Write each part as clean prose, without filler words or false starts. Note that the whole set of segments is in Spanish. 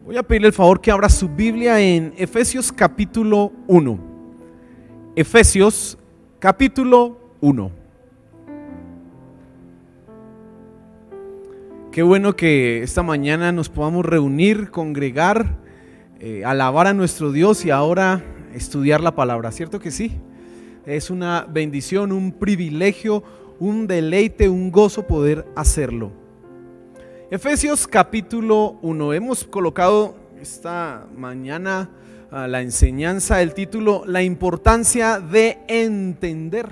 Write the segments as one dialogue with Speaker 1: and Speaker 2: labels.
Speaker 1: Voy a pedirle el favor que abra su Biblia en Efesios capítulo 1. Efesios capítulo 1. Qué bueno que esta mañana nos podamos reunir, congregar, alabar a nuestro Dios y ahora estudiar la palabra, ¿cierto que sí? Es una bendición, un privilegio, un deleite, un gozo poder hacerlo. Efesios capítulo 1, hemos colocado esta mañana la enseñanza, el título, la importancia de entender.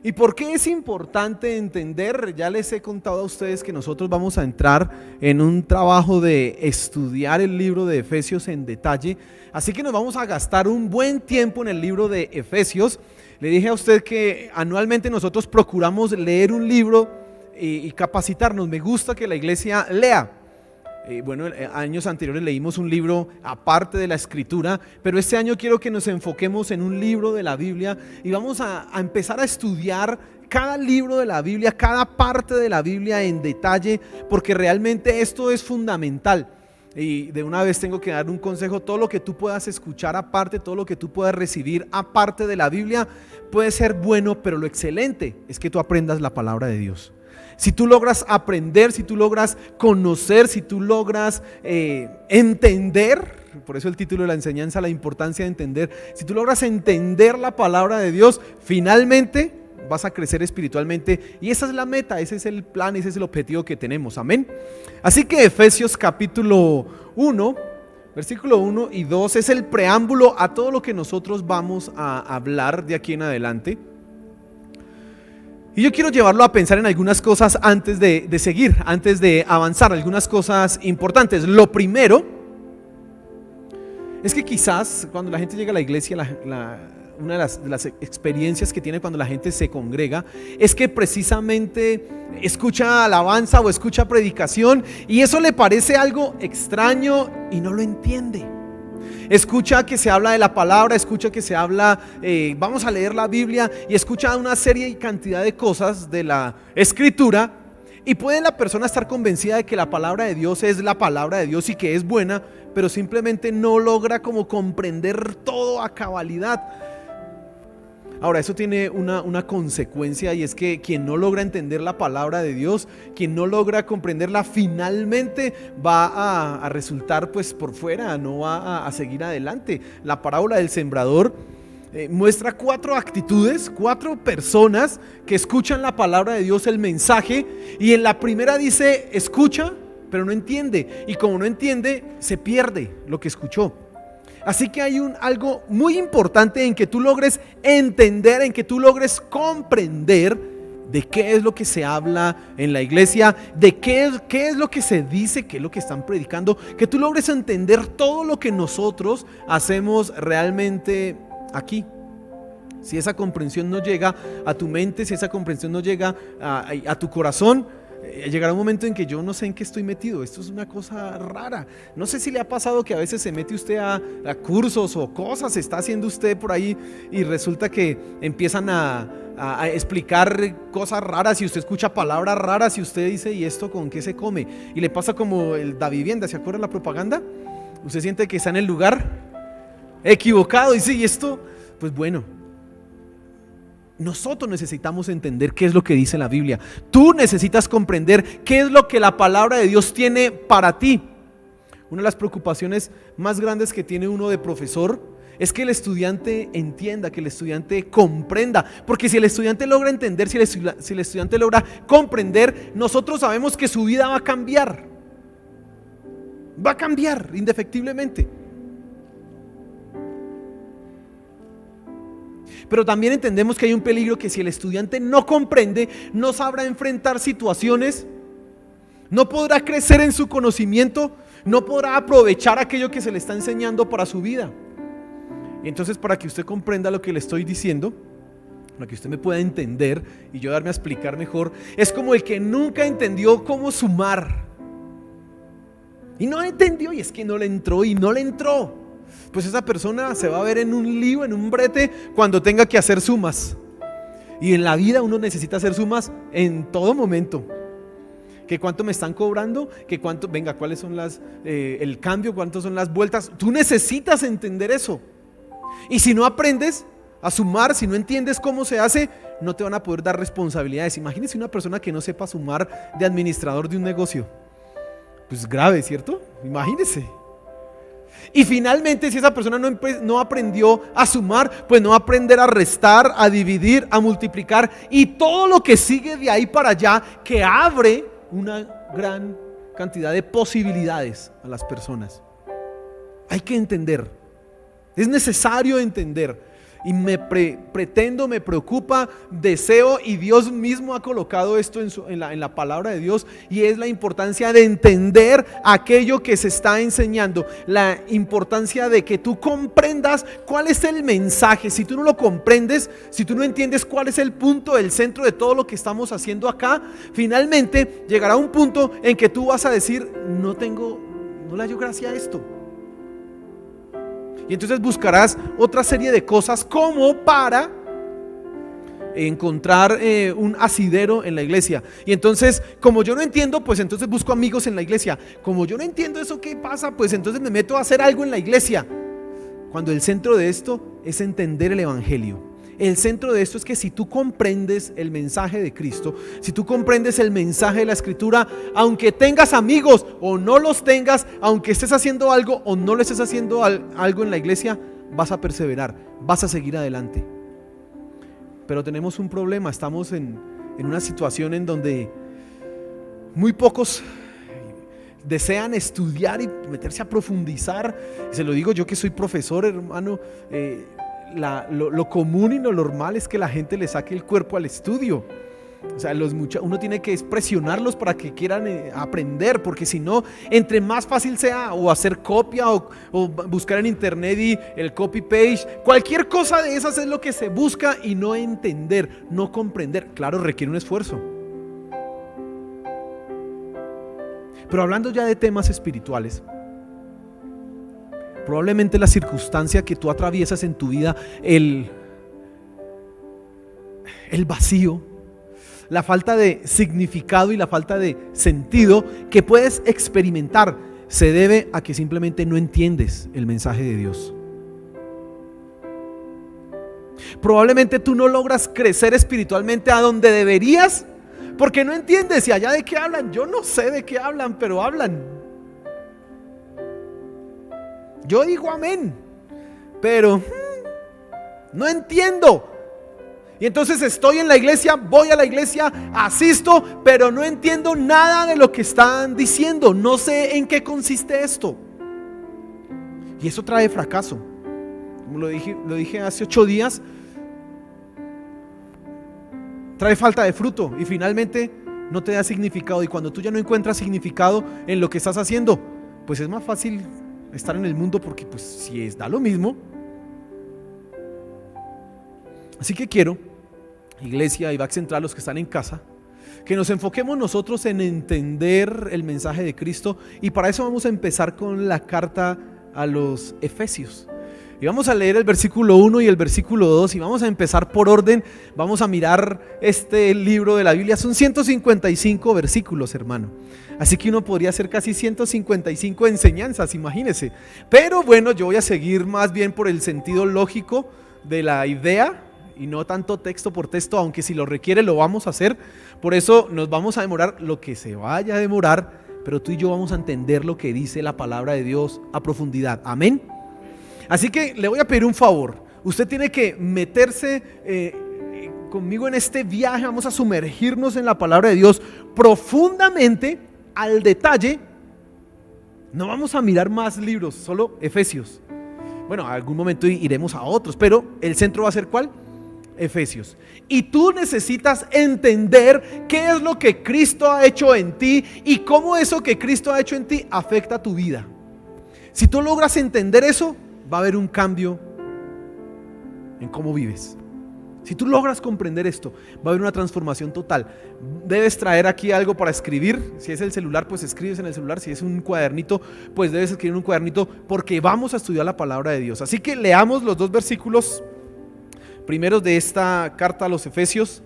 Speaker 1: ¿Y por qué es importante entender? Ya les he contado a ustedes que nosotros vamos a entrar en un trabajo de estudiar el libro de Efesios en detalle, así que nos vamos a gastar un buen tiempo en el libro de Efesios. Le dije a usted que anualmente nosotros procuramos leer un libro y capacitarnos. Me gusta que la iglesia lea. Años anteriores leímos un libro aparte de la escritura, pero este año quiero que nos enfoquemos en un libro de la Biblia y vamos a empezar a estudiar cada libro de la Biblia, cada parte de la Biblia en detalle, porque realmente esto es fundamental. Y de una vez tengo que dar un consejo: todo lo que tú puedas escuchar aparte, todo lo que tú puedas recibir aparte de la Biblia puede ser bueno, pero lo excelente es que tú aprendas la palabra de Dios. Si tú logras aprender, si tú logras conocer, si tú logras entender, por eso el título de la enseñanza, la importancia de entender, si tú logras entender la palabra de Dios, finalmente vas a crecer espiritualmente, y esa es la meta, ese es el plan, ese es el objetivo que tenemos, amén. Así que Efesios capítulo 1, versículo 1 y 2 es el preámbulo a todo lo que nosotros vamos a hablar de aquí en adelante. Y yo quiero llevarlo a pensar en algunas cosas antes de seguir, antes de avanzar, algunas cosas importantes. Lo primero es que quizás cuando la gente llega a la iglesia, una de las experiencias que tiene cuando la gente se congrega es que precisamente escucha alabanza o escucha predicación y eso le parece algo extraño y no lo entiende. Escucha que se habla de la palabra, escucha que se habla, vamos a leer la Biblia, y escucha una serie y cantidad de cosas de la escritura, y puede la persona estar convencida de que la palabra de Dios es la palabra de Dios y que es buena, pero simplemente no logra como comprender todo a cabalidad. Ahora, eso tiene una consecuencia, y es que quien no logra entender la palabra de Dios, quien no logra comprenderla, finalmente va a resultar pues por fuera, no va a seguir adelante. La parábola del sembrador muestra 4 actitudes, 4 personas que escuchan la palabra de Dios, el mensaje, y en la primera dice escucha, pero no entiende, y como no entiende, se pierde lo que escuchó. Así que hay algo muy importante en que tú logres entender, en que tú logres comprender de qué es lo que se habla en la iglesia, de qué es lo que se dice, qué es lo que están predicando, que tú logres entender todo lo que nosotros hacemos realmente aquí. Si esa comprensión no llega a tu mente, si esa comprensión no llega a tu corazón, llegará un momento en que yo no sé en qué estoy metido. Esto es una cosa rara. No sé si le ha pasado que a veces se mete usted a cursos o cosas, está haciendo usted por ahí y resulta que empiezan a explicar cosas raras y usted escucha palabras raras y usted dice: ¿y esto con qué se come? Y le pasa como el da vivienda, ¿se acuerda la propaganda? Usted siente que está en el lugar equivocado y dice: ¿y esto? Pues bueno, nosotros necesitamos entender qué es lo que dice la Biblia. Tú necesitas comprender qué es lo que la palabra de Dios tiene para ti. Una de las preocupaciones más grandes que tiene uno de profesor es que el estudiante entienda, que el estudiante comprenda. Porque si el estudiante logra entender, si el estudiante logra comprender, nosotros sabemos que su vida va a cambiar. Va a cambiar indefectiblemente. Pero también entendemos que hay un peligro, que si el estudiante no comprende, no sabrá enfrentar situaciones, no podrá crecer en su conocimiento, no podrá aprovechar aquello que se le está enseñando para su vida. Y entonces, para que usted comprenda lo que le estoy diciendo, para que usted me pueda entender y yo darme a explicar mejor, es como el que nunca entendió cómo sumar. Y no entendió, y es que no le entró y no le entró. Pues esa persona se va a ver en un lío, en un brete, cuando tenga que hacer sumas. Y en la vida uno necesita hacer sumas en todo momento. que cuánto me están cobrando, que cuánto, venga, cuáles son el cambio, cuántas son las vueltas. Tú necesitas entender eso. Y si no aprendes a sumar, si no entiendes cómo se hace, no te van a poder dar responsabilidades. Imagínese una persona que no sepa sumar de administrador de un negocio. Pues grave, ¿cierto? Imagínese. Y finalmente, si esa persona no aprendió a sumar, pues no va a aprender a restar, a dividir, a multiplicar y todo lo que sigue de ahí para allá, que abre una gran cantidad de posibilidades a las personas. Hay que entender, es necesario entender. Y me preocupa, deseo, y Dios mismo ha colocado esto en la palabra de Dios, y es la importancia de entender aquello que se está enseñando, la importancia de que tú comprendas cuál es el mensaje. Si tú no lo comprendes, si tú no entiendes cuál es el punto, el centro de todo lo que estamos haciendo acá, finalmente llegará un punto en que tú vas a decir, no le hallo gracia a esto. Y entonces buscarás otra serie de cosas como para encontrar un asidero en la iglesia. Y entonces, como yo no entiendo, pues entonces busco amigos en la iglesia. Como yo no entiendo eso, ¿qué pasa? Pues entonces me meto a hacer algo en la iglesia. Cuando el centro de esto es entender el evangelio. El centro de esto es que si tú comprendes el mensaje de Cristo, si tú comprendes el mensaje de la Escritura, aunque tengas amigos o no los tengas, aunque estés haciendo algo o no le estés haciendo algo en la iglesia, vas a perseverar, vas a seguir adelante. Pero tenemos un problema, estamos en una situación en donde muy pocos desean estudiar y meterse a profundizar. Se lo digo yo que soy profesor, hermano. Lo común y lo normal es que la gente le saque el cuerpo al estudio. O sea, uno tiene que presionarlos para que quieran aprender, porque si no, entre más fácil sea o hacer copia o buscar en internet y el copy page, cualquier cosa de esas es lo que se busca, y no entender, no comprender. Claro, requiere un esfuerzo. Pero hablando ya de temas espirituales, probablemente la circunstancia que tú atraviesas en tu vida, el vacío, la falta de significado y la falta de sentido que puedes experimentar, se debe a que simplemente no entiendes el mensaje de Dios. Probablemente tú no logras crecer espiritualmente a donde deberías, porque no entiendes. ¿Y allá de qué hablan? Yo no sé de qué hablan, pero hablan. Yo digo amén, pero no entiendo. Y entonces estoy en la iglesia, voy a la iglesia, asisto, pero no entiendo nada de lo que están diciendo. No sé en qué consiste esto. Y eso trae fracaso. Como lo dije hace 8 días, trae falta de fruto y finalmente no te da significado. Y cuando tú ya no encuentras significado en lo que estás haciendo, pues es más fácil estar en el mundo, porque pues si da lo mismo. Así que quiero, iglesia y Back Central, los que están en casa, que nos enfoquemos nosotros en entender el mensaje de Cristo, y para eso vamos a empezar con la carta a los Efesios. Y vamos a leer el versículo 1 y el versículo 2, y vamos a empezar por orden. Vamos a mirar este libro de la Biblia. Son 155 versículos, hermano. Así que uno podría hacer casi 155 enseñanzas, imagínese. Pero bueno, yo voy a seguir más bien por el sentido lógico de la idea y no tanto texto por texto, aunque si lo requiere lo vamos a hacer. Por eso nos vamos a demorar lo que se vaya a demorar, pero tú y yo vamos a entender lo que dice la palabra de Dios a profundidad. Amén. Así que le voy a pedir un favor. Usted tiene que meterse conmigo en este viaje. Vamos a sumergirnos en la palabra de Dios profundamente, al detalle. No vamos a mirar más libros, solo Efesios. Bueno, a algún momento iremos a otros, pero el centro va a ser ¿cuál? Efesios. Y tú necesitas entender qué es lo que Cristo ha hecho en ti y cómo eso que Cristo ha hecho en ti afecta tu vida. Si tú logras entender eso, va a haber un cambio en cómo vives. Si tú logras comprender esto, va a haber una transformación total. Debes traer aquí algo para escribir. Si es el celular, pues escribes en el celular. Si es un cuadernito, pues debes escribir en un cuadernito, porque vamos a estudiar la palabra de Dios. Así que leamos los 2 versículos primeros de esta carta a los Efesios,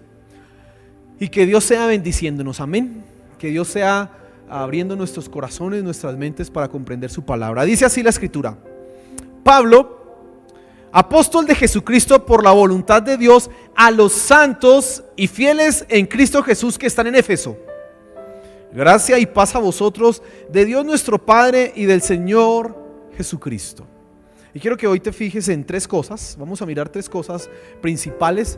Speaker 1: y que Dios sea bendiciéndonos. Amén. que Dios sea abriendo nuestros corazones, nuestras mentes para comprender su palabra. Dice así la Escritura: Pablo, apóstol de Jesucristo por la voluntad de Dios, a los santos y fieles en Cristo Jesús que están en Éfeso. Gracia y paz a vosotros de Dios nuestro Padre y del Señor Jesucristo. Y quiero que hoy te fijes en tres cosas. Vamos a mirar tres cosas principales,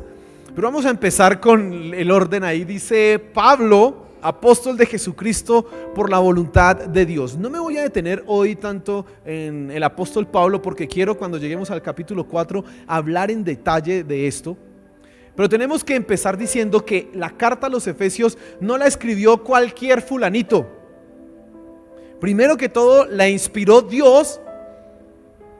Speaker 1: pero vamos a empezar con el orden ahí. Dice Pablo, apóstol de Jesucristo por la voluntad de Dios. No me voy a detener hoy tanto en el apóstol Pablo, porque quiero, cuando lleguemos al capítulo 4, hablar en detalle de esto. Pero tenemos que empezar diciendo que la carta a los Efesios no la escribió cualquier fulanito. Primero que todo, la inspiró Dios.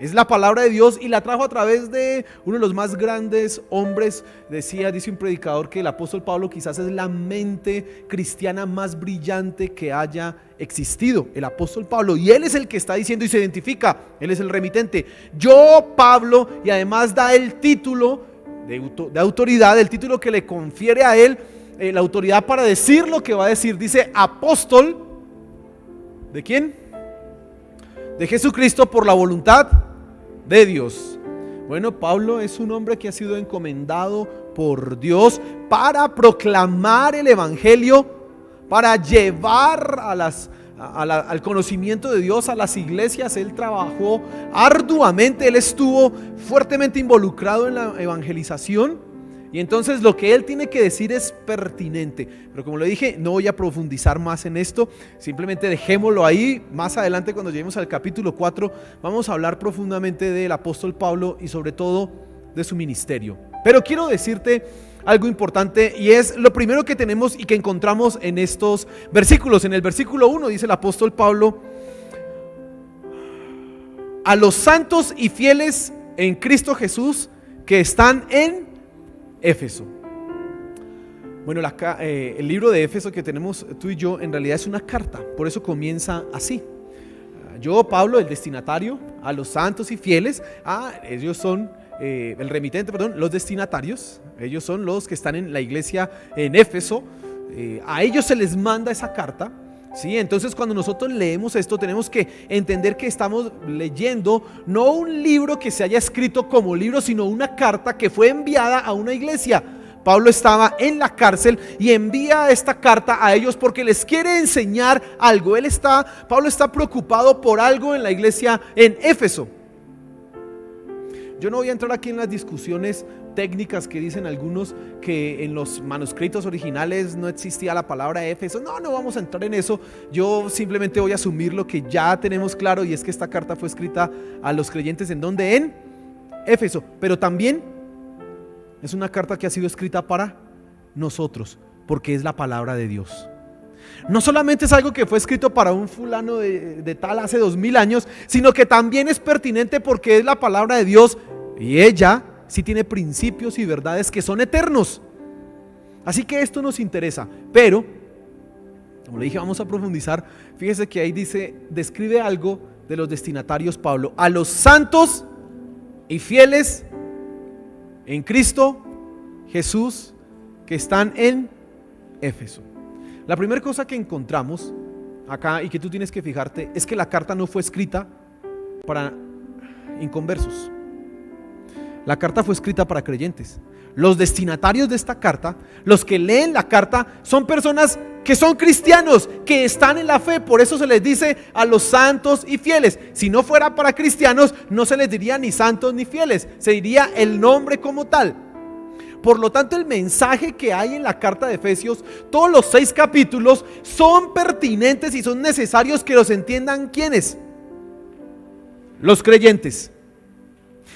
Speaker 1: Es la palabra de Dios y la trajo a través de uno de los más grandes hombres. Dice un predicador que el apóstol Pablo quizás es la mente cristiana más brillante que haya existido, el apóstol Pablo. Y él es el que está diciendo y se identifica, él es el remitente. Yo, Pablo, y además da el título de autoridad, el título que le confiere a él la autoridad para decir lo que va a decir. Dice apóstol, ¿de quién? De Jesucristo por la voluntad de Dios. Bueno, Pablo es un hombre que ha sido encomendado por Dios para proclamar el evangelio, para llevar al conocimiento de Dios a las iglesias. Él trabajó arduamente, él estuvo fuertemente involucrado en la evangelización. Y entonces lo que él tiene que decir es pertinente. Pero como le dije, no voy a profundizar más en esto. Simplemente dejémoslo ahí. Más adelante, cuando lleguemos al capítulo 4, vamos a hablar profundamente del apóstol Pablo y sobre todo de su ministerio. Pero quiero decirte algo importante, y es lo primero que tenemos y que encontramos en estos versículos. En el versículo 1 dice el apóstol Pablo: a los santos y fieles en Cristo Jesús que están en Éfeso. Bueno, el libro de Éfeso que tenemos tú y yo en realidad es una carta, por eso comienza así. Yo, Pablo, el destinatario, a los santos y fieles, ellos son el remitente, los destinatarios, ellos son los que están en la iglesia en Éfeso, a ellos se les manda esa carta. Sí, entonces cuando nosotros leemos esto tenemos que entender que estamos leyendo no un libro que se haya escrito como libro, sino una carta que fue enviada a una iglesia. Pablo estaba en la cárcel y envía esta carta a ellos porque les quiere enseñar algo. Pablo está preocupado por algo en la iglesia en Éfeso. Yo no voy a entrar aquí en las discusiones técnicas que dicen algunos que en los manuscritos originales no existía la palabra Éfeso. No vamos a entrar en eso. Yo simplemente voy a asumir lo que ya tenemos claro, y es que esta carta fue escrita a los creyentes ¿en dónde? En Éfeso. Pero también es una carta que ha sido escrita para nosotros, porque es la palabra de Dios. No solamente es algo que fue escrito para un fulano de tal hace 2000 años, sino que también es pertinente porque es la palabra de Dios, y ella sí tiene principios y verdades que son eternos. Así que esto nos interesa. Pero, como le dije, vamos a profundizar. Fíjese que ahí describe algo de los destinatarios Pablo: a los santos y fieles en Cristo Jesús que están en Éfeso. La primera cosa que encontramos acá y que tú tienes que fijarte es que la carta no fue escrita para inconversos. La carta fue escrita para creyentes. Los destinatarios de esta carta, los que leen la carta, son personas que son cristianos, que están en la fe. Por eso se les dice a los santos y fieles. Si no fuera para cristianos, no se les diría ni santos ni fieles, se diría el nombre como tal. Por lo tanto, el mensaje que hay en la carta de Efesios, todos los 6 capítulos, son pertinentes y son necesarios que los entiendan. ¿Quiénes? Los creyentes,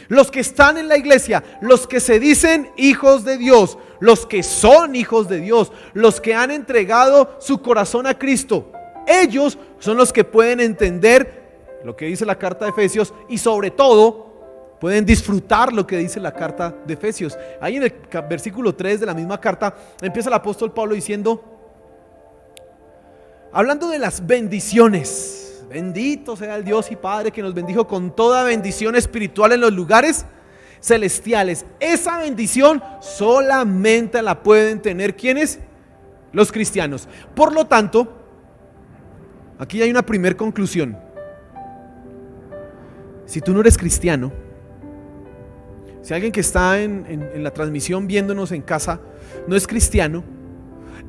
Speaker 1: los que están en la iglesia, los que se dicen hijos de Dios, los que son hijos de Dios, los que han entregado su corazón a Cristo. Ellos son los que pueden entender lo que dice la carta de Efesios y sobre todo pueden disfrutar lo que dice la carta de Efesios. Ahí en el versículo 3 de la misma carta empieza el apóstol Pablo diciendo, hablando de las bendiciones: bendito sea el Dios y Padre que nos bendijo con toda bendición espiritual en los lugares celestiales. Esa bendición solamente la pueden tener ¿quiénes? Los cristianos. Por lo tanto, Aquí hay una primer conclusión. Si tú no eres cristiano, si alguien que está en la transmisión viéndonos en casa no es cristiano,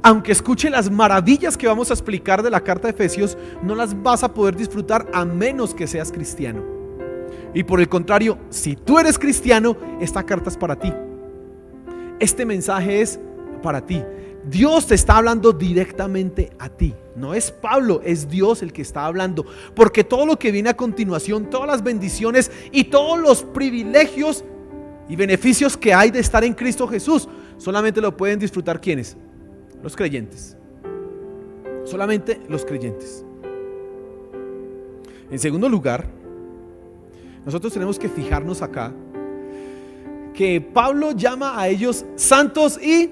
Speaker 1: aunque escuche las maravillas que vamos a explicar de la carta de Efesios, no las vas a poder disfrutar a menos que seas cristiano. Y por el contrario, si tú eres cristiano, esta carta es para ti. Este mensaje es para ti. Dios te está hablando directamente a ti. No es Pablo, es Dios el que está hablando. Porque todo lo que viene a continuación, todas las bendiciones y todos los privilegios y beneficios que hay de estar en Cristo Jesús, solamente lo pueden disfrutar ¿quiénes? Los creyentes. Solamente los creyentes. En segundo lugar, nosotros tenemos que fijarnos acá que Pablo llama a ellos santos y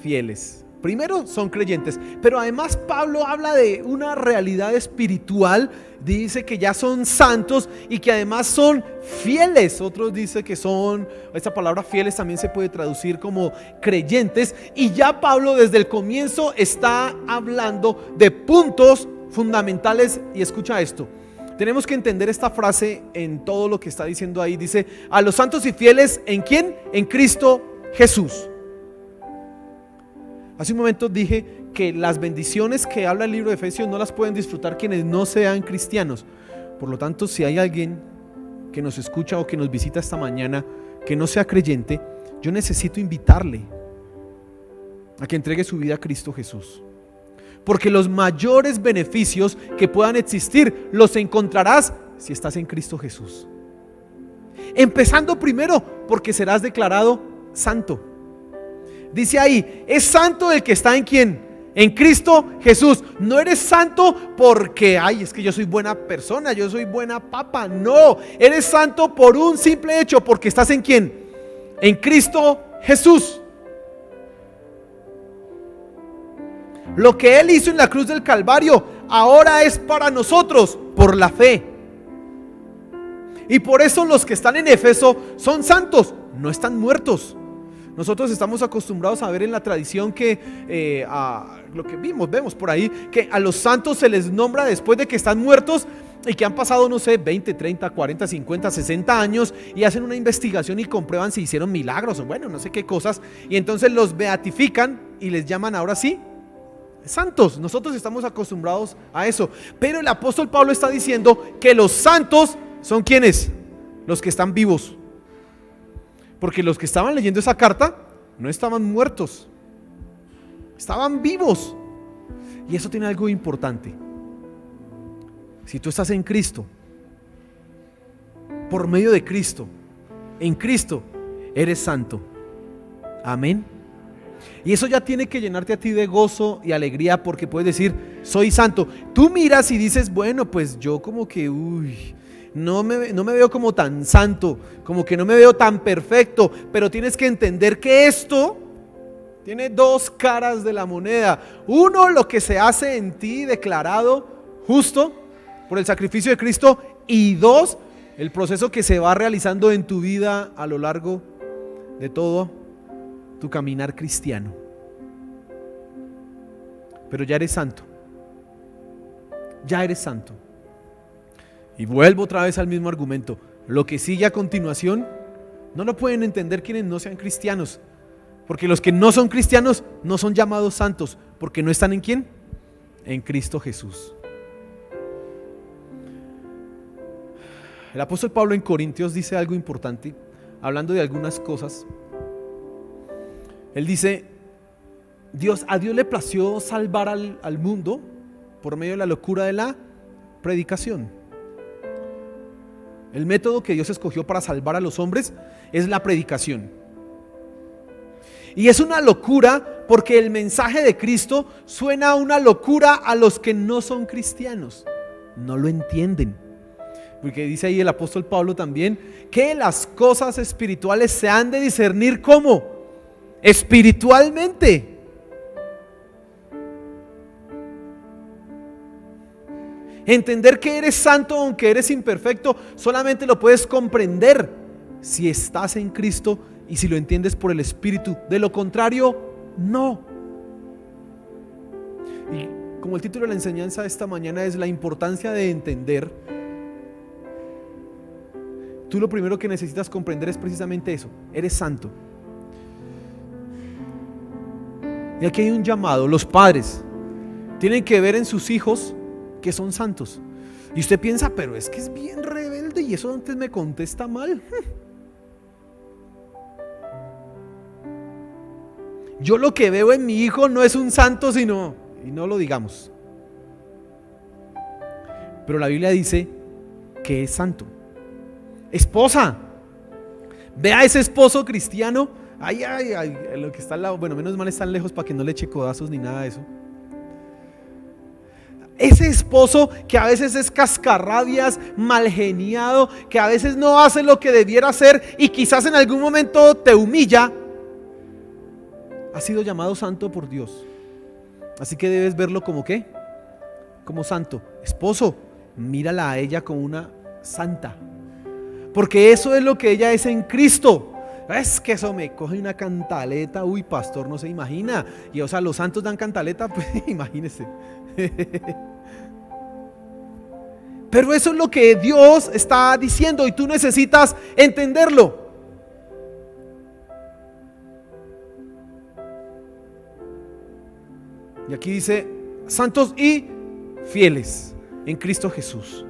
Speaker 1: fieles. Primero son creyentes, pero además Pablo habla de una realidad espiritual. Dice que ya son santos y que además son fieles. Otros dicen que son, esta palabra fieles también se puede traducir como creyentes. Y ya Pablo desde el comienzo está hablando de puntos fundamentales. Y escucha esto, tenemos que entender esta frase en todo lo que está diciendo ahí. Dice, a los santos y fieles, ¿en quién? En Cristo Jesús. Hace un momento dije que las bendiciones que habla el libro de Efesios no las pueden disfrutar quienes no sean cristianos. Por lo tanto, si hay alguien que nos escucha o que nos visita esta mañana que no sea creyente, yo necesito invitarle a que entregue su vida a Cristo Jesús. Porque los mayores beneficios que puedan existir los encontrarás si estás en Cristo Jesús. Empezando primero porque serás declarado santo. Dice ahí, es santo el que está en ¿quién? En Cristo Jesús. No eres santo porque, ay, es que yo soy buena persona, yo soy buena papa. No, eres santo por un simple hecho, porque estás en ¿quién? En Cristo Jesús. Lo que Él hizo en la cruz del Calvario ahora es para nosotros por la fe. Y por eso los que están en Éfeso son santos, no están muertos. Nosotros estamos acostumbrados a ver en la tradición que lo que vemos por ahí, que a los santos se les nombra después de que están muertos y que han pasado, no sé, 20, 30, 40, 50, 60 años y hacen una investigación y comprueban si hicieron milagros o bueno, no sé qué cosas, y entonces los beatifican y les llaman ahora sí santos. Nosotros estamos acostumbrados a eso, pero el apóstol Pablo está diciendo que los santos son ¿quiénes? Los que están vivos. Porque los que estaban leyendo esa carta no estaban muertos, estaban vivos. Y eso tiene algo importante. Si tú estás en Cristo, por medio de Cristo, en Cristo, eres santo. Amén. Y eso ya tiene que llenarte a ti de gozo y alegría, porque puedes decir, soy santo. Tú miras y dices, bueno, pues yo como que, no me veo como tan santo, como que no me veo tan perfecto, pero tienes que entender que esto tiene dos caras de la moneda. Uno, lo que se hace en ti declarado justo por el sacrificio de Cristo, y dos, el proceso que se va realizando en tu vida a lo largo de todo tu caminar cristiano. Pero ya eres santo, ya eres santo. Y vuelvo otra vez al mismo argumento. Lo que sigue a continuación no lo pueden entender quienes no sean cristianos, porque los que no son cristianos no son llamados santos, porque no están en ¿quién? En Cristo Jesús. El apóstol Pablo en Corintios dice algo importante, hablando de algunas cosas. Él dice, a Dios le plació salvar al mundo por medio de la locura de la predicación. El método que Dios escogió para salvar a los hombres es la predicación. Y es una locura porque el mensaje de Cristo suena a una locura a los que no son cristianos. No lo entienden. Porque dice ahí el apóstol Pablo también que las cosas espirituales se han de discernir ¿cómo? Espiritualmente. Entender que eres santo aunque eres imperfecto solamente lo puedes comprender si estás en Cristo y si lo entiendes por el Espíritu. De lo contrario, no. como el título de la enseñanza de esta mañana es la importancia de entender, tú lo primero que necesitas comprender es precisamente eso: eres santo. Y aquí hay un llamado. Los padres tienen que ver en sus hijos que son santos. Y usted piensa, pero es que es bien rebelde y eso antes me contesta mal. Yo lo que veo en mi hijo no es un santo, sino, y no lo digamos, pero la Biblia dice que es santo. Esposa, ve a ese esposo cristiano, ay, lo que está al lado, bueno, menos mal están lejos para que no le eche codazos ni nada de eso. Ese esposo que a veces es cascarrabias, malgeniado, que a veces no hace lo que debiera hacer y quizás en algún momento te humilla, ha sido llamado santo por Dios. Así que debes verlo como ¿qué? Como santo. Esposo, mírala a ella como una santa, porque eso es lo que ella es en Cristo. Es que eso me coge una cantaleta, uy, pastor, no se imagina. Y o sea, los santos dan cantaleta, pues imagínese. Pero eso es lo que Dios está diciendo y tú necesitas entenderlo. Y aquí dice santos y fieles en Cristo Jesús.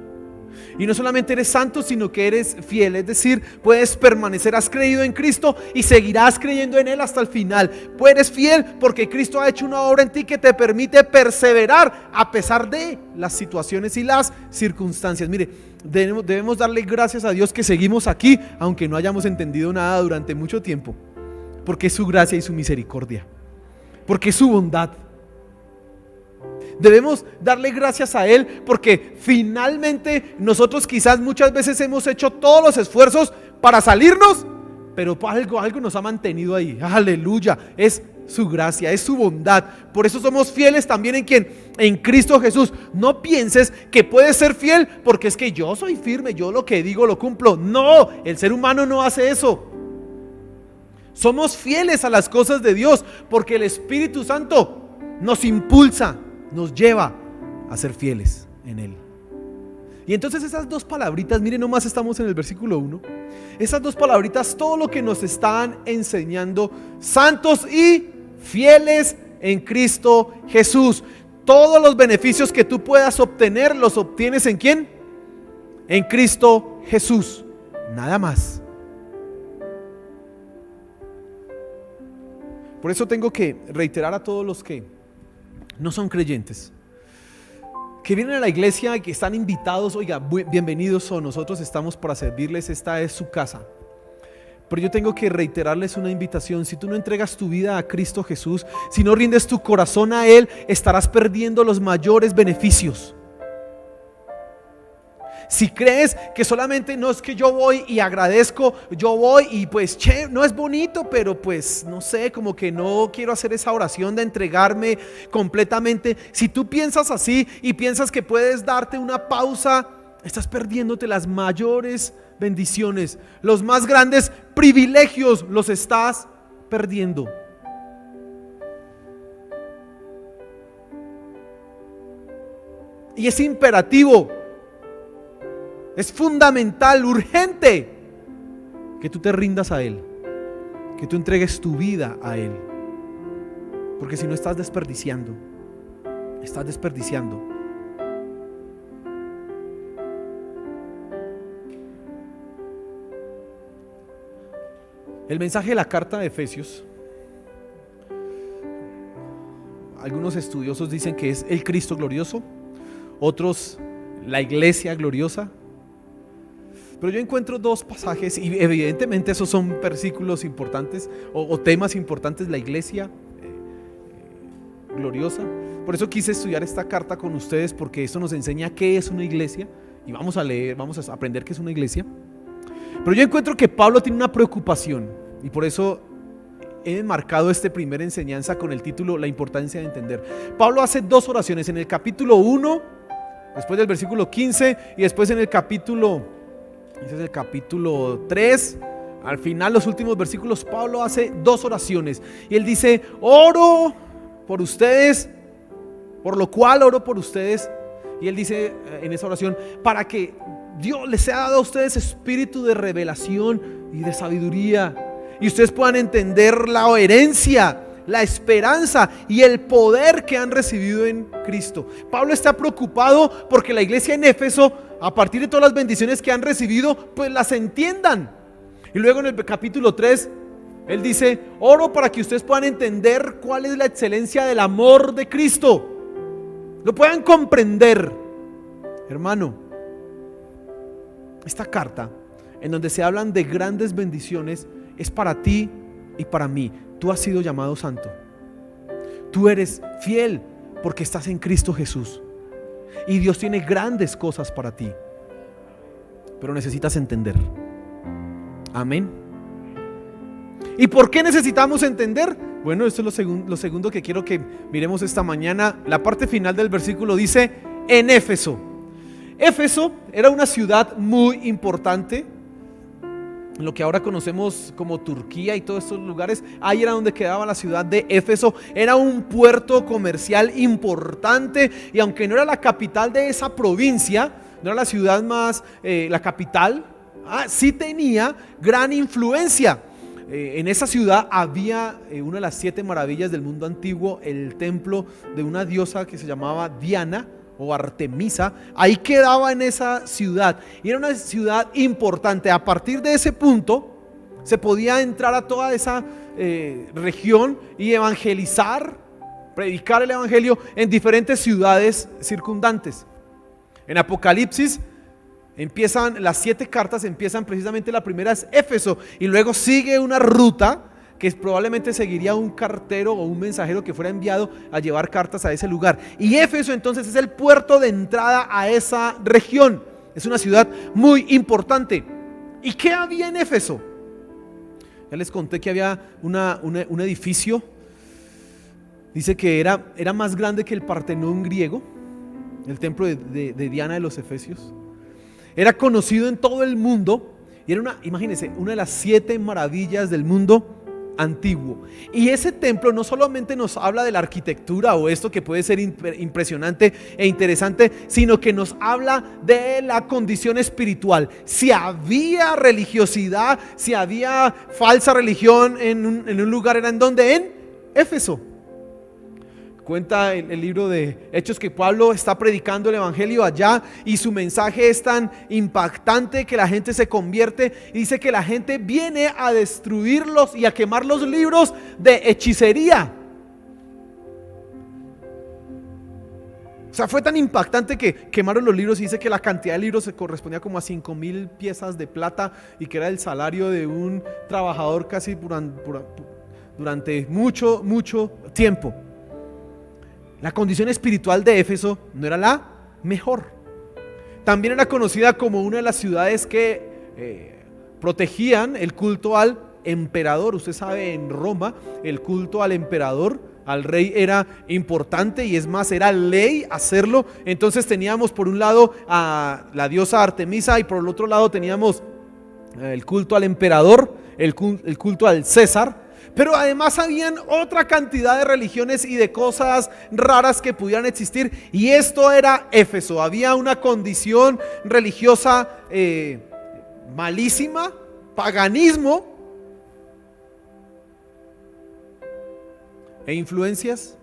Speaker 1: Y no solamente eres santo, sino que eres fiel, es decir, puedes permanecer, has creído en Cristo y seguirás creyendo en Él hasta el final. Pues eres fiel porque Cristo ha hecho una obra en ti que te permite perseverar a pesar de las situaciones y las circunstancias. Mire, debemos darle gracias a Dios que seguimos aquí, aunque no hayamos entendido nada durante mucho tiempo, porque es su gracia y su misericordia, porque es su bondad. Debemos darle gracias a Él porque finalmente nosotros quizás muchas veces hemos hecho todos los esfuerzos para salirnos, pero algo nos ha mantenido ahí. Aleluya, es su gracia, es su bondad. Por eso somos fieles también en ¿quién? En Cristo Jesús. No pienses que puedes ser fiel porque es que yo soy firme, yo lo que digo lo cumplo. No, el ser humano no hace eso. Somos fieles a las cosas de Dios porque el Espíritu Santo nos impulsa, nos lleva a ser fieles en Él. Y entonces esas dos palabritas, miren, nomás estamos en el versículo 1. Esas dos palabritas, todo lo que nos están enseñando: santos y fieles en Cristo Jesús. Todos los beneficios que tú puedas obtener, los obtienes ¿en quién? En Cristo Jesús, nada más. Por eso tengo que reiterar a todos los que no son creyentes, que vienen a la iglesia y que están invitados: oiga, bienvenidos son, nosotros estamos para servirles, esta es su casa. Pero yo tengo que reiterarles una invitación: si tú no entregas tu vida a Cristo Jesús, si no rindes tu corazón a Él, estarás perdiendo los mayores beneficios. Si crees que solamente no es que yo voy y agradezco, yo voy y pues no es bonito, pero pues no sé, como que no quiero hacer esa oración de entregarme completamente. Si tú piensas así y piensas que puedes darte una pausa, estás perdiéndote las mayores bendiciones, los más grandes privilegios los estás perdiendo. Y es imperativo, es fundamental, urgente, que tú te rindas a Él, que tú entregues tu vida a Él, porque si no estás desperdiciando. El mensaje de la carta de Efesios, algunos estudiosos dicen que es el Cristo glorioso, otros la iglesia gloriosa. Pero yo encuentro dos pasajes y evidentemente esos son versículos importantes o temas importantes: la iglesia gloriosa. Por eso quise estudiar esta carta con ustedes, porque esto nos enseña qué es una iglesia y vamos a leer, vamos a aprender qué es una iglesia. Pero yo encuentro que Pablo tiene una preocupación y por eso he enmarcado esta primera enseñanza con el título La importancia de entender. Pablo hace dos oraciones en el capítulo 1, después del versículo 15, y después en el capítulo... Ese es el capítulo 3. Al final, los últimos versículos, Pablo hace dos oraciones. Y él dice: oro por ustedes por lo cual oro por ustedes. Y él dice en esa oración, para que Dios les ha dado a ustedes espíritu de revelación y de sabiduría, y ustedes puedan entender la herencia, la esperanza y el poder que han recibido en Cristo. Pablo está preocupado porque la iglesia en Éfeso, a partir de todas las bendiciones que han recibido, pues las entiendan. Y luego en el capítulo 3, él dice, oro para que ustedes puedan entender cuál es la excelencia del amor de Cristo, lo puedan comprender. Hermano, esta carta en donde se hablan de grandes bendiciones es para ti y para mí. Tú has sido llamado santo, tú eres fiel porque estás en Cristo Jesús, y Dios tiene grandes cosas para ti, pero necesitas entender. Amén. ¿Y por qué necesitamos entender? Bueno, esto es lo segundo que quiero que miremos esta mañana. La parte final del versículo dice, en Éfeso. Éfeso era una ciudad muy importante, lo que ahora conocemos como Turquía y todos estos lugares. Ahí era donde quedaba la ciudad de Éfeso. Era un puerto comercial importante, y aunque no era la capital de esa provincia, no era la ciudad más, la capital, sí tenía gran influencia. En esa ciudad había una de las 7 maravillas del mundo antiguo, el templo de una diosa que se llamaba Diana o Artemisa. Ahí quedaba en esa ciudad, y era una ciudad importante. A partir de ese punto se podía entrar a toda esa región y evangelizar, predicar el evangelio en diferentes ciudades circundantes. En Apocalipsis empiezan las 7 cartas, empiezan precisamente, la primera es Éfeso, y luego sigue una ruta que probablemente seguiría un cartero o un mensajero que fuera enviado a llevar cartas a ese lugar. Y Éfeso entonces es el puerto de entrada a esa región. Es una ciudad muy importante. ¿Y qué había en Éfeso? Ya les conté que había un edificio. Dice que era más grande que el Partenón griego, el templo de Diana de los Efesios. Era conocido en todo el mundo y era imagínense, una de las 7 maravillas del mundo antiguo. Y ese templo no solamente nos habla de la arquitectura o esto que puede ser impresionante e interesante, sino que nos habla de la condición espiritual. Si había religiosidad, si había falsa religión en un lugar, ¿era en dónde? En Éfeso. Cuenta el libro de Hechos que Pablo está predicando el evangelio allá, y su mensaje es tan impactante que la gente se convierte, y dice que la gente viene a destruirlos y a quemar los libros de hechicería. O sea, fue tan impactante que quemaron los libros, y dice que la cantidad de libros se correspondía como a 5,000 piezas de plata, y que era el salario de un trabajador casi durante mucho tiempo. La condición espiritual de Éfeso no era la mejor. También era conocida como una de las ciudades que protegían el culto al emperador. Usted sabe, en Roma el culto al emperador, al rey, era importante, y es más, era ley hacerlo. Entonces teníamos por un lado a la diosa Artemisa, y por el otro lado teníamos el culto al emperador, el culto al César. Pero además habían otra cantidad de religiones y de cosas raras que pudieran existir, y esto era Éfeso. Había una condición religiosa malísima, paganismo e influencias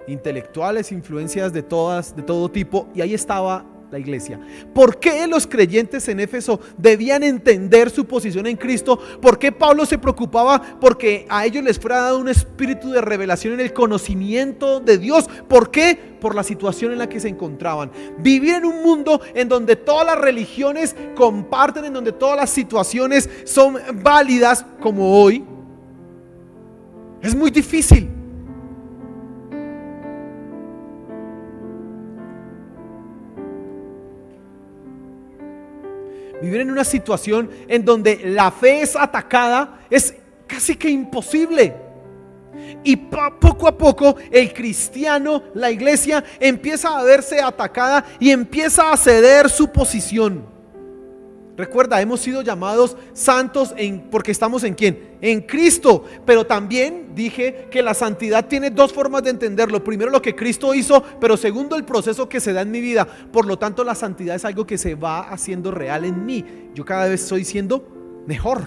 Speaker 1: intelectuales, influencias de todo tipo, y ahí estaba la iglesia. ¿Por qué los creyentes en Éfeso debían entender su posición en Cristo? ¿Por qué Pablo se preocupaba porque a ellos les fuera dado un espíritu de revelación en el conocimiento de Dios? ¿Por qué? Por la situación en la que se encontraban. Vivir en un mundo en donde todas las religiones comparten, en donde todas las situaciones son válidas como hoy, es muy difícil. Vivir en una situación en donde la fe es atacada es casi que imposible. Y poco a poco el cristiano, la iglesia, empieza a verse atacada y empieza a ceder su posición. Recuerda, hemos sido llamados santos porque estamos ¿en quién? En Cristo. Pero también dije que la santidad tiene dos formas de entenderlo. Primero, lo que Cristo hizo, pero segundo, el proceso que se da en mi vida. Por lo tanto, la santidad es algo que se va haciendo real en mí. Yo cada vez estoy siendo mejor.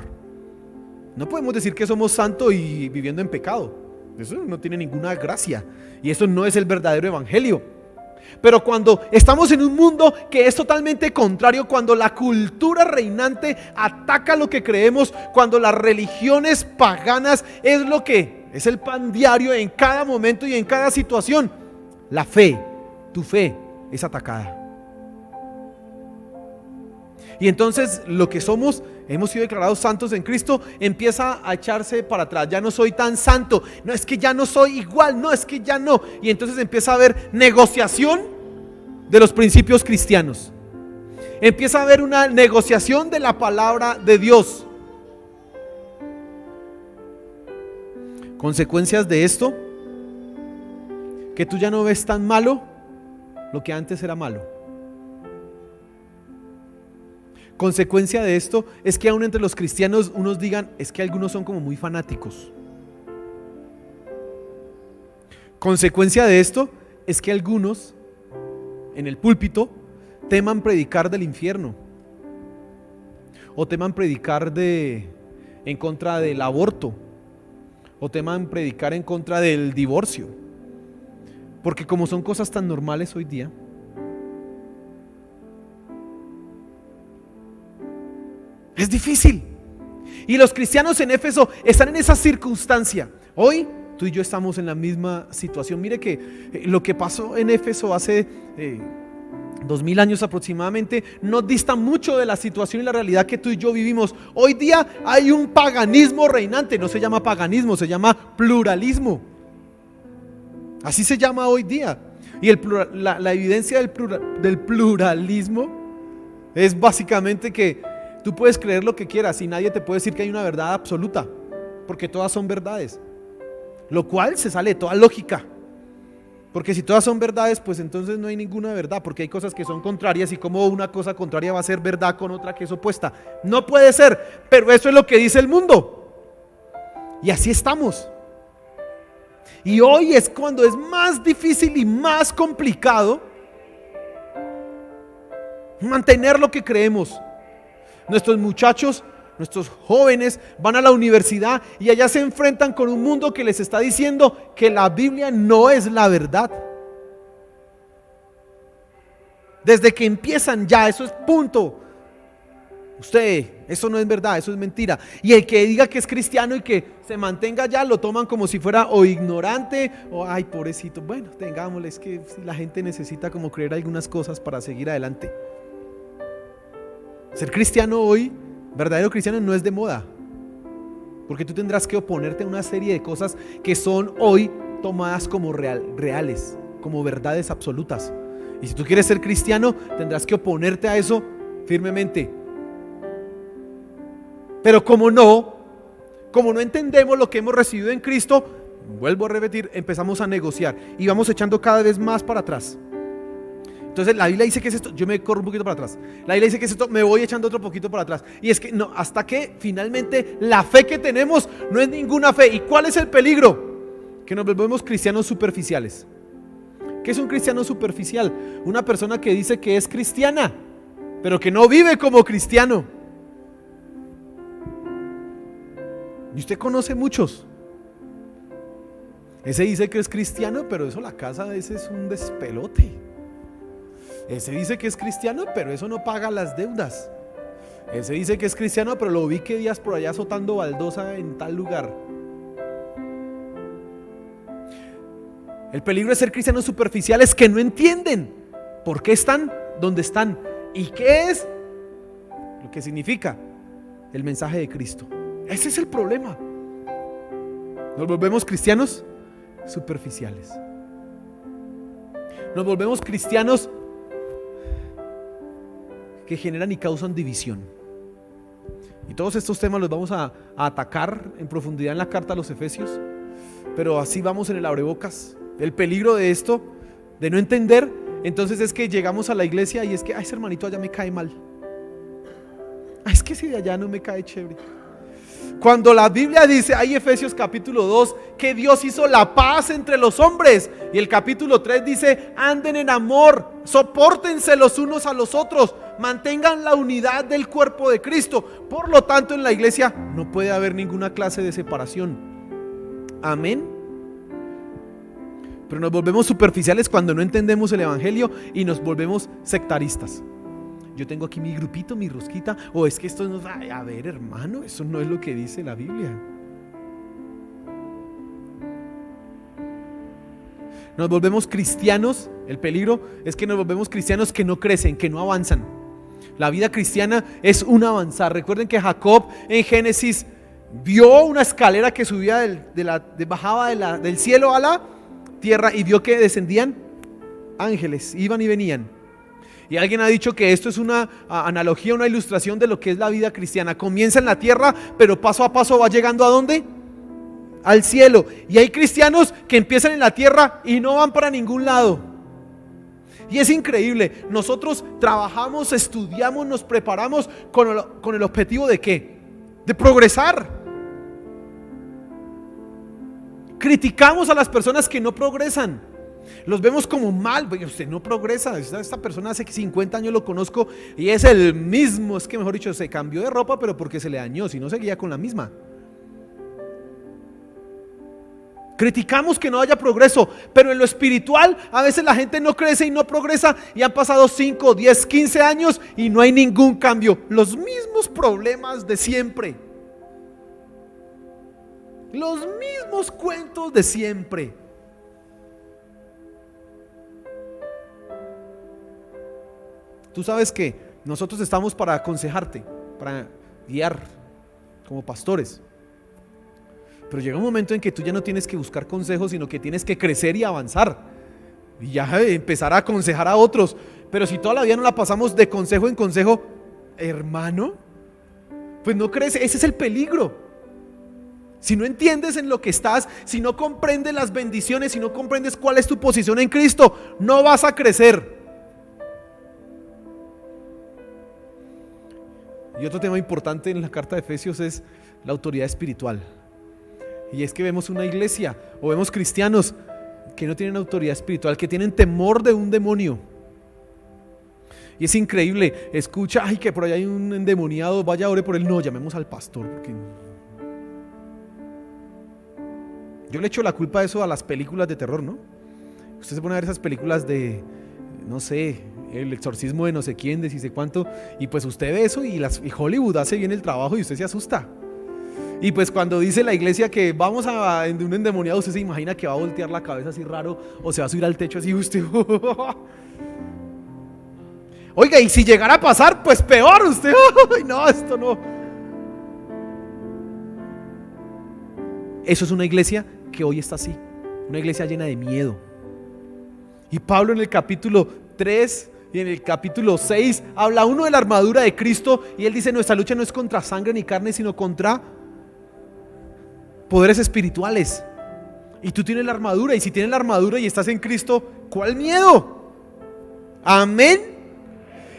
Speaker 1: No podemos decir que somos santos y viviendo en pecado. Eso no tiene ninguna gracia. Y eso no es el verdadero evangelio. Pero cuando estamos en un mundo que es totalmente contrario, cuando la cultura reinante ataca lo que creemos, cuando las religiones paganas es lo que es el pan diario en cada momento y en cada situación, la fe, tu fe es atacada. Y entonces lo que somos, hemos sido declarados santos en Cristo, empieza a echarse para atrás. Ya no soy tan santo, no es que ya no soy igual, no es que ya no. Y entonces empieza a haber negociación de los principios cristianos. Empieza a haber una negociación de la palabra de Dios. Consecuencias de esto, que tú ya no ves tan malo lo que antes era malo. Consecuencia de esto es que aún entre los cristianos unos digan, es que algunos son como muy fanáticos. Consecuencia de esto es que algunos en el púlpito teman predicar del infierno, o teman predicar en contra del aborto, o teman predicar en contra del divorcio, porque como son cosas tan normales hoy día, es difícil. Y los cristianos en Éfeso están en esa circunstancia. Hoy tú y yo estamos en la misma situación. Mire que lo que pasó en Éfeso hace 2000 años aproximadamente no dista mucho de la situación y la realidad que tú y yo vivimos. Hoy día hay un paganismo reinante. No se llama paganismo, se llama pluralismo. Así se llama hoy día. Y la evidencia del pluralismo es básicamente que tú puedes creer lo que quieras y nadie te puede decir que hay una verdad absoluta, porque todas son verdades, lo cual se sale de toda lógica. Porque si todas son verdades, pues entonces no hay ninguna verdad, porque hay cosas que son contrarias, y como una cosa contraria va a ser verdad con otra que es opuesta. No puede ser, pero eso es lo que dice el mundo. Y así estamos. Y hoy es cuando es más difícil y más complicado mantener lo que creemos. Nuestros muchachos, nuestros jóvenes van a la universidad y allá se enfrentan con un mundo que les está diciendo que la Biblia no es la verdad. Desde que empiezan ya, eso es punto. Eso no es verdad, eso es mentira. Y el que diga que es cristiano y que se mantenga allá, lo toman como si fuera o ignorante o ay, pobrecito. Bueno, tengámosle, es que la gente necesita como creer algunas cosas para seguir adelante. Ser cristiano hoy, verdadero cristiano, no es de moda, porque tú tendrás que oponerte a una serie de cosas que son hoy tomadas como reales, como verdades absolutas. Y si tú quieres ser cristiano, tendrás que oponerte a eso firmemente. Pero como no entendemos lo que hemos recibido en Cristo, vuelvo a repetir, empezamos a negociar y vamos echando cada vez más para atrás. Entonces la Biblia dice que es esto, yo me corro un poquito para atrás. La Biblia dice que es esto, me voy echando otro poquito para atrás. Y es que no, hasta que finalmente la fe que tenemos no es ninguna fe. ¿Y cuál es el peligro? Que nos volvemos cristianos superficiales. ¿Qué es un cristiano superficial? Una persona que dice que es cristiana, pero que no vive como cristiano. Y usted conoce muchos. Ese dice que es cristiano, pero eso la casa, ese es un despelote. Ese dice que es cristiano, pero eso no paga las deudas. Ese dice que es cristiano, pero lo vi que días por allá azotando baldosa en tal lugar. El peligro de ser cristianos superficiales es que no entienden por qué están donde están y qué es lo que significa el mensaje de Cristo. Ese es el problema. Nos volvemos cristianos superficiales. Nos volvemos cristianos que generan y causan división. Y todos estos temas los vamos a atacar en profundidad en la carta a los Efesios, pero así vamos en el abrebocas. El peligro de esto, de no entender, entonces es que llegamos a la iglesia y es que, ay, ese hermanito allá me cae mal. Es que si de allá no me cae chévere. Cuando la Biblia dice, hay Efesios capítulo 2, que Dios hizo la paz entre los hombres. Y el capítulo 3 dice, anden en amor, sopórtense los unos a los otros, mantengan la unidad del cuerpo de Cristo. Por lo tanto, en la iglesia no puede haber ninguna clase de separación. Amén. Pero nos volvemos superficiales cuando no entendemos el evangelio y nos volvemos sectaristas. Yo tengo aquí mi grupito, mi rosquita, o es que esto no... A ver, hermano, eso no es lo que dice la Biblia. Nos volvemos cristianos, el peligro es que nos volvemos cristianos que no crecen, que no avanzan. La vida cristiana es un avanzar. Recuerden que Jacob en Génesis vio una escalera que subía bajaba del cielo a la tierra y vio que descendían ángeles, iban y venían. Y alguien ha dicho que esto es una analogía, una ilustración de lo que es la vida cristiana. Comienza en la tierra, pero paso a paso va llegando ¿a dónde? Al cielo. Y hay cristianos que empiezan en la tierra y no van para ningún lado. Y es increíble. Nosotros trabajamos, estudiamos, nos preparamos con el objetivo ¿de qué? De progresar. Criticamos a las personas que no progresan. Los vemos como mal. Usted no progresa. Esta persona hace 50 años lo conozco y es el mismo. Es que mejor dicho, se cambió de ropa, pero porque se le dañó, si no seguía con la misma. Criticamos que no haya progreso, pero en lo espiritual a veces la gente no crece y no progresa y han pasado 5, 10, 15 años y no hay ningún cambio. Los mismos problemas de siempre. Los mismos cuentos de siempre. Tú sabes que nosotros estamos para aconsejarte, para guiar como pastores. Pero llega un momento en que tú ya no tienes que buscar consejos, sino que tienes que crecer y avanzar. Y ya empezar a aconsejar a otros. Pero si toda la vida no la pasamos de consejo en consejo, hermano, pues no crece. Ese es el peligro. Si no entiendes en lo que estás, si no comprendes las bendiciones, si no comprendes cuál es tu posición en Cristo, no vas a crecer. Y otro tema importante en la carta de Efesios es la autoridad espiritual. Y es que vemos una iglesia o vemos cristianos que no tienen autoridad espiritual, que tienen temor de un demonio. Y es increíble, escucha, ay, que por allá hay un endemoniado, vaya, ore por él. No, llamemos al pastor, porque yo le echo la culpa de eso a las películas de terror, ¿no? Usted se pone a ver esas películas de, no sé, el exorcismo de no sé quién, de si sé cuánto, y pues usted ve eso y Hollywood hace bien el trabajo y usted se asusta. Y pues cuando dice la iglesia que vamos a un endemoniado, usted se imagina que va a voltear la cabeza así raro o se va a subir al techo así usted. Oiga, y si llegara a pasar, pues peor usted. No, esto no. Eso es una iglesia que hoy está así, una iglesia llena de miedo. Y Pablo en el capítulo 3 y en el capítulo 6 habla uno de la armadura de Cristo y él dice: nuestra lucha no es contra sangre ni carne, sino contra poderes espirituales. Y tú tienes la armadura, y si tienes la armadura y estás en Cristo, ¿cuál miedo? Amén.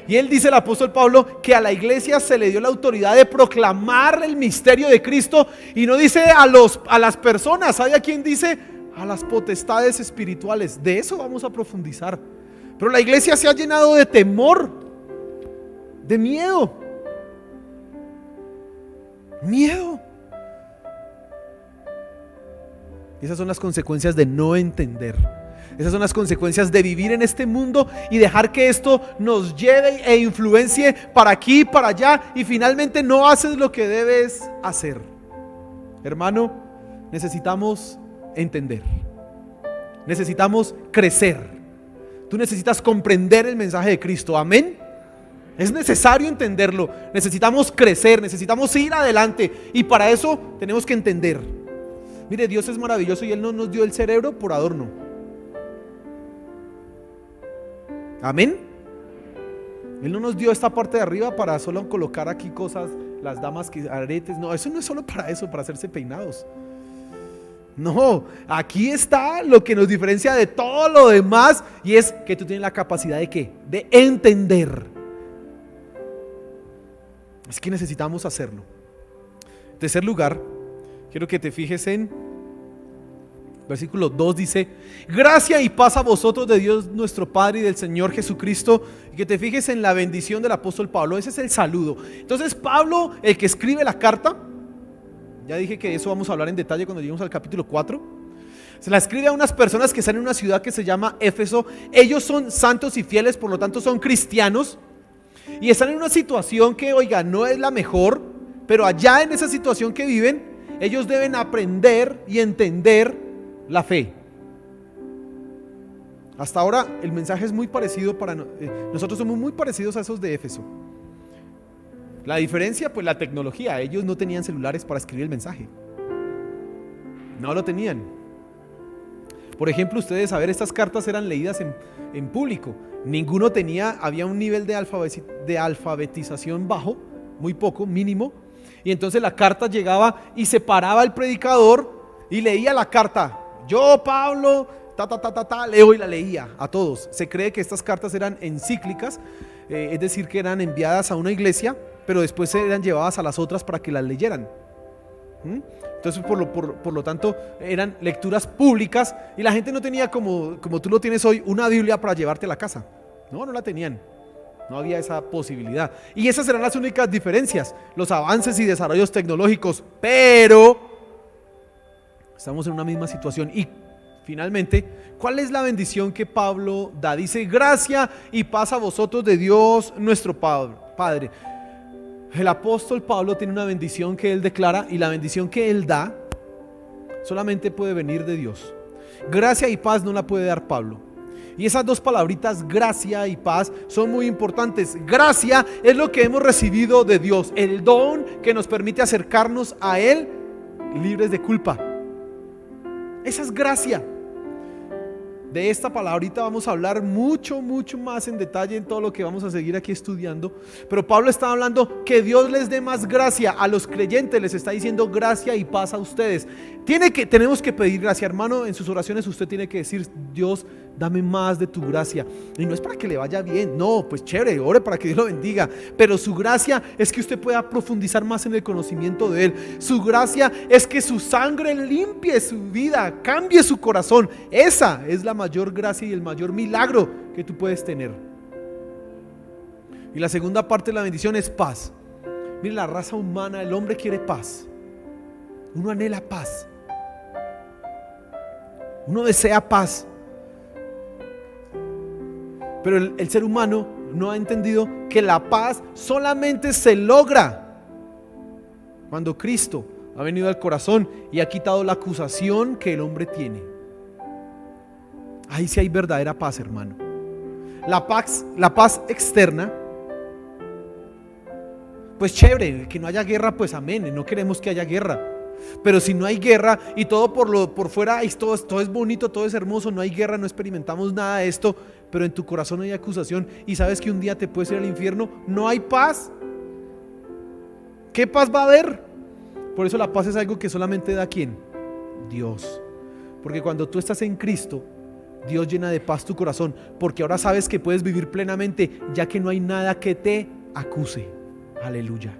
Speaker 1: Y él dice, el apóstol Pablo, que a la iglesia se le dio la autoridad de proclamar el misterio de Cristo, y no dice a las personas, ¿sabe a quién dice? A las potestades espirituales. De eso vamos a profundizar. Pero la iglesia se ha llenado de temor, de miedo. Miedo. Esas son las consecuencias de no entender. Esas son las consecuencias de vivir en este mundo y dejar que esto nos lleve e influencie para aquí, para allá, y finalmente no haces lo que debes hacer. Hermano, necesitamos entender. Necesitamos crecer. Tú necesitas comprender el mensaje de Cristo. Amén. Es necesario entenderlo. Necesitamos crecer, necesitamos ir adelante, y para eso tenemos que entender. Mire, Dios es maravilloso y Él no nos dio el cerebro por adorno. Amén. Él no nos dio esta parte de arriba para solo colocar aquí cosas, las damas que aretes. No, eso no es solo para eso, para hacerse peinados. No, aquí está lo que nos diferencia de todo lo demás, y es que tú tienes la capacidad de ¿qué? De entender. Es que necesitamos hacerlo. En tercer lugar, quiero que te fijes en versículo 2, dice: gracia y paz a vosotros de Dios nuestro Padre y del Señor Jesucristo. Y que te fijes en la bendición del apóstol Pablo. Ese es el saludo. Entonces Pablo, el que escribe la carta, ya dije que eso vamos a hablar en detalle cuando lleguemos al capítulo 4, se la escribe a unas personas que están en una ciudad que se llama Éfeso. Ellos son santos y fieles, por lo tanto son cristianos, y están en una situación que, oiga, no es la mejor, pero allá en esa situación que viven, ellos deben aprender y entender la fe. Hasta ahora el mensaje es muy parecido para nosotros, somos muy parecidos a esos de Éfeso. La diferencia, pues la tecnología. Ellos no tenían celulares para escribir el mensaje, no lo tenían. Por ejemplo, ustedes, a ver, estas cartas eran leídas en público. Ninguno tenía, había un nivel de alfabetización bajo, muy poco, mínimo. Y entonces la carta llegaba y se paraba el predicador y leía la carta. Yo, Pablo, leo, y la leía a todos. Se cree que estas cartas eran encíclicas, es decir, que eran enviadas a una iglesia, pero después eran llevadas a las otras para que las leyeran. Entonces por lo tanto eran lecturas públicas, y la gente no tenía como tú lo tienes hoy, una Biblia para llevarte a la casa. No la tenían. No había esa posibilidad. Y esas eran las únicas diferencias, los avances y desarrollos tecnológicos. Pero estamos en una misma situación. Y finalmente, ¿cuál es la bendición que Pablo da? Dice: gracia y paz a vosotros de Dios nuestro Padre. El apóstol Pablo tiene una bendición que él declara, y la bendición que él da solamente puede venir de Dios. Gracia y paz no la puede dar Pablo. Y esas dos palabritas, gracia y paz, son muy importantes. Gracia es lo que hemos recibido de Dios, el don que nos permite acercarnos a Él libres de culpa. Esa es gracia. De esta palabrita vamos a hablar mucho más en detalle en todo lo que vamos a seguir aquí estudiando. Pero Pablo está hablando que Dios les dé más gracia a los creyentes. Les está diciendo gracia y paz a ustedes. Tenemos que pedir gracia, hermano. En sus oraciones usted tiene que decir: Dios, dame más de tu gracia. Y no es para que le vaya bien, no, pues chévere, ore para que Dios lo bendiga. Pero su gracia es que usted pueda profundizar más en el conocimiento de Él. Su gracia es que su sangre limpie su vida, cambie su corazón. Esa es la mayor gracia y el mayor milagro que tú puedes tener. Y la segunda parte de la bendición es paz. Mire, la raza humana, el hombre quiere paz. Uno anhela paz. Uno desea paz. Pero el ser humano no ha entendido que la paz solamente se logra cuando Cristo ha venido al corazón y ha quitado la acusación que el hombre tiene. Ahí sí hay verdadera paz, hermano. La paz externa, pues chévere, que no haya guerra, pues amén, no queremos que haya guerra. Pero si no hay guerra y todo por fuera todo es bonito, todo es hermoso, no hay guerra, no experimentamos nada de esto, pero en tu corazón hay acusación y sabes que un día te puedes ir al infierno, no hay paz. ¿Qué paz va a haber? Por eso la paz es algo que solamente da ¿quién? Dios. Porque cuando tú estás en Cristo, Dios llena de paz tu corazón, porque ahora sabes que puedes vivir plenamente, ya que no hay nada que te acuse. Aleluya.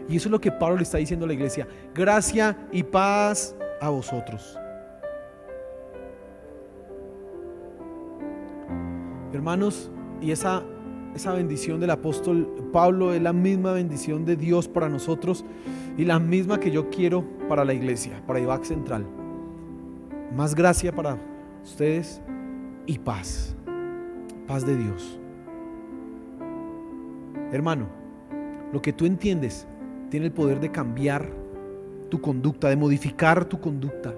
Speaker 1: Y eso es lo que Pablo le está diciendo a la iglesia: gracia y paz a vosotros. Hermanos, y esa bendición del apóstol Pablo es la misma bendición de Dios para nosotros y la misma que yo quiero para la iglesia, para IBAC Central. Más gracia para ustedes y paz. Paz de Dios. Hermano, lo que tú entiendes tiene el poder de cambiar tu conducta, de modificar tu conducta.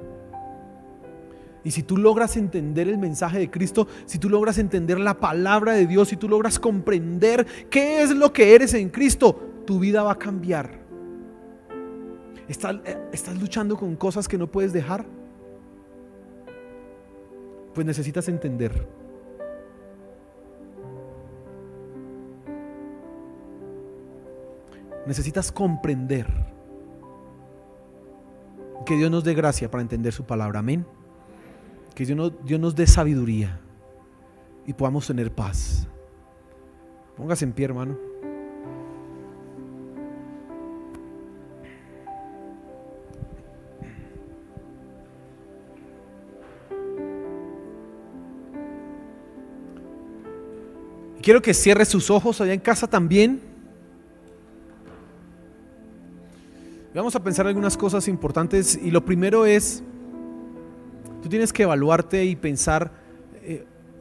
Speaker 1: Y si tú logras entender el mensaje de Cristo, si tú logras entender la palabra de Dios, si tú logras comprender qué es lo que eres en Cristo, tu vida va a cambiar. ¿Estás luchando con cosas que no puedes dejar? Pues necesitas entender. Necesitas comprender. Que Dios nos dé gracia para entender su palabra, amén. Que Dios nos dé sabiduría y podamos tener paz. Póngase en pie, hermano. quiero que cierre sus ojos allá en casa también. Vamos a pensar algunas cosas importantes y lo primero es, tú tienes que evaluarte y pensar,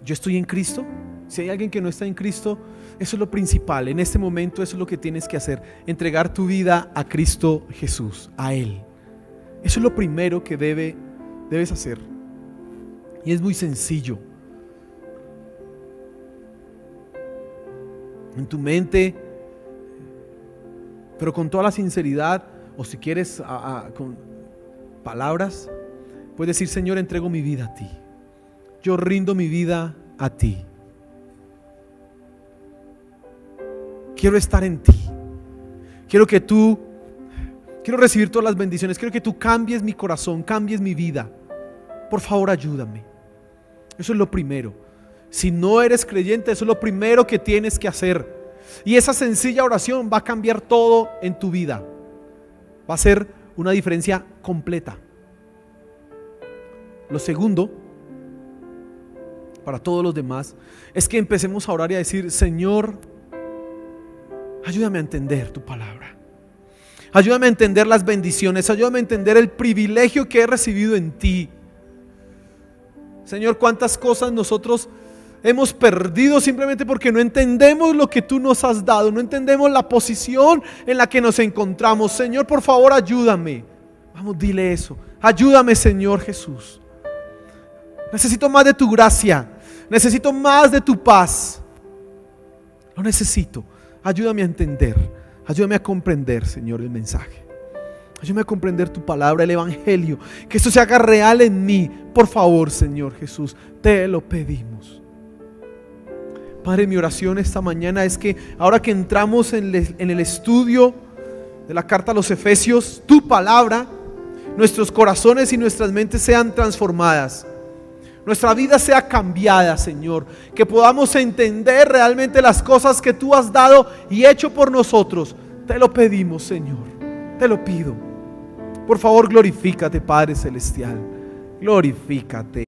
Speaker 1: ¿yo estoy en Cristo? Si hay alguien que no está en Cristo, eso es lo principal. En este momento eso es lo que tienes que hacer, entregar tu vida a Cristo Jesús, a Él. Eso es lo primero que debes hacer. Y es muy sencillo. En tu mente, pero con toda la sinceridad, o si quieres con palabras, puedes decir: Señor, entrego mi vida a ti. Yo rindo mi vida a ti. Quiero estar en ti. Quiero recibir todas las bendiciones. Quiero que tú cambies mi corazón, cambies mi vida. Por favor, ayúdame. Eso es lo primero. Si no eres creyente, eso es lo primero que tienes que hacer. Y esa sencilla oración va a cambiar todo en tu vida. Va a ser una diferencia completa. Lo segundo, para todos los demás, es que empecemos a orar y a decir: Señor, ayúdame a entender tu palabra. Ayúdame a entender las bendiciones. Ayúdame a entender el privilegio que he recibido en ti. Señor, cuántas cosas nosotros hemos perdido simplemente porque no entendemos lo que tú nos has dado. No entendemos la posición en la que nos encontramos. Señor, por favor, ayúdame. Vamos, dile eso. Ayúdame, Señor Jesús. Necesito más de tu gracia. Necesito más de tu paz. Lo necesito. Ayúdame a entender. Ayúdame a comprender, Señor, el mensaje. Ayúdame a comprender tu palabra, el evangelio. Que esto se haga real en mí. Por favor, Señor Jesús, te lo pedimos. Padre, mi oración esta mañana es que ahora que entramos en el estudio de la carta a los Efesios, tu palabra, nuestros corazones y nuestras mentes sean transformadas. Nuestra vida sea cambiada, Señor. Que podamos entender realmente las cosas que tú has dado y hecho por nosotros. Te lo pedimos, Señor. Te lo pido. Por favor, glorifícate, Padre Celestial. Glorifícate.